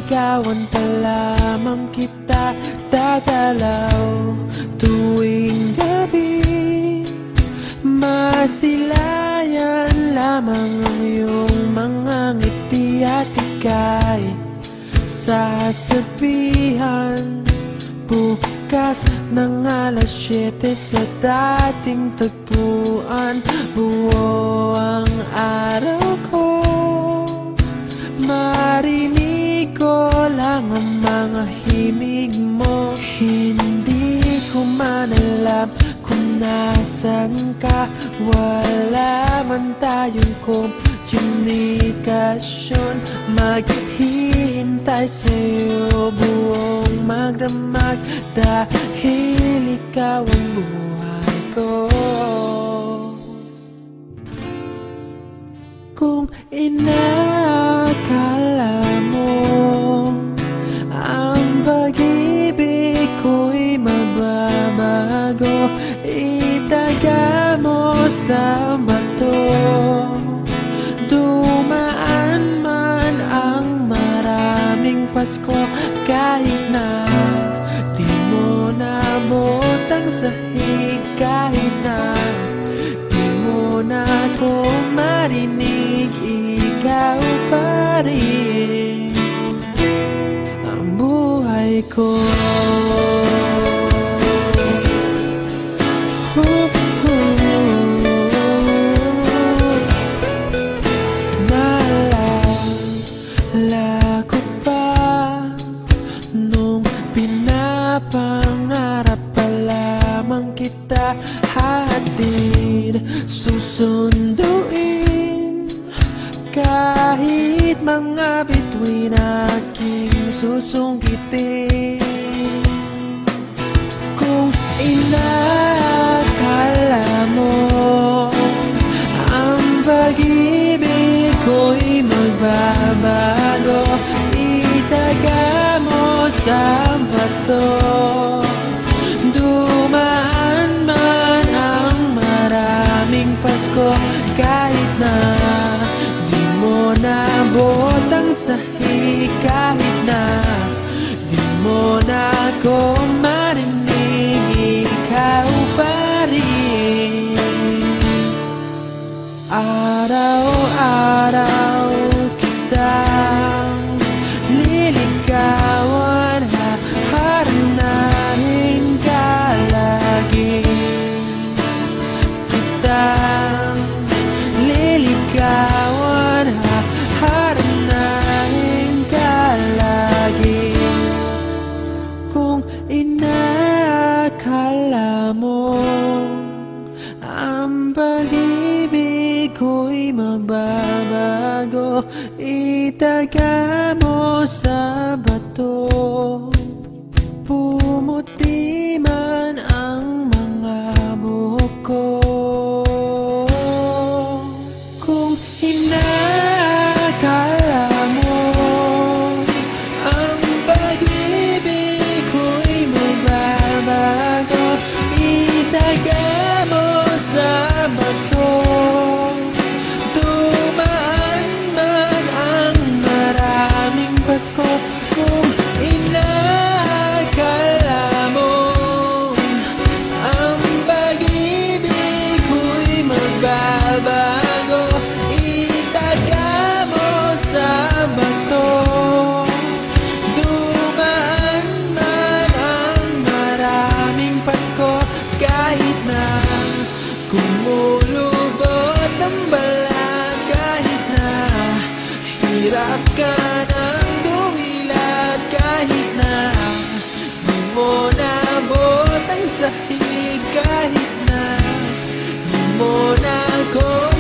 Liligawan pa lamang kita, dadalaw tuwing gabi. Masilayan lamang ang iyong mga ngiti at ika'y sasabihan bukas ng alas 7 sa dating tagpuan. Buo ang araw ko, marinig ko lang ang mga himig mo. Hindi ko man alam kung nasan ka, wala man tayong komunikasyon. Maghihintay sa'yo buong magdamag dahil ikaw ang buhay ko. Kung inakala mo ang pag-ibig ko'y mababago, itaga mo sa bato. Dumaan man ang maraming Pasko, kahit na di mo nabot ang sahig, kahit na di mo na ako marinig, ikaw pa rin ang buhay ko. Naalala ko pa nung pinapangarap pa lamang kita, hatid susunduin kahit mga bituin aking susungkitin. Kung inakala mo ang pag-ibig ko'y magbabago, itaga mo sa bato. Dumaan man ang maraming Pasko, kahit na di mo nabot ang sahig, kahit na di mo na ako marinig, ikaw pa rin. Araw-araw kitang liligawan, haharanahin ka lagi. Kitang liligawan, haharanahin ka lagi. Kung inakala mo ang pag-ibig ko'y magbabago, itaga mo sa bato. Pumuti man ang mga buhok ko. Kung inakala mo ang pag-ibig ko'y magbabago, itaga mo sa bato. Dumaan man ang maraming Pasko, kung inakala mo ang pag-ibig ko'y magbabago, itaga mo sa bato. Dumaan man ang maraming Pasko, kahit na kumulubot ang balat, kahit na hirap ka ng dumilat, kahit na di mo nabot ang sahig, kahit na di mo na ako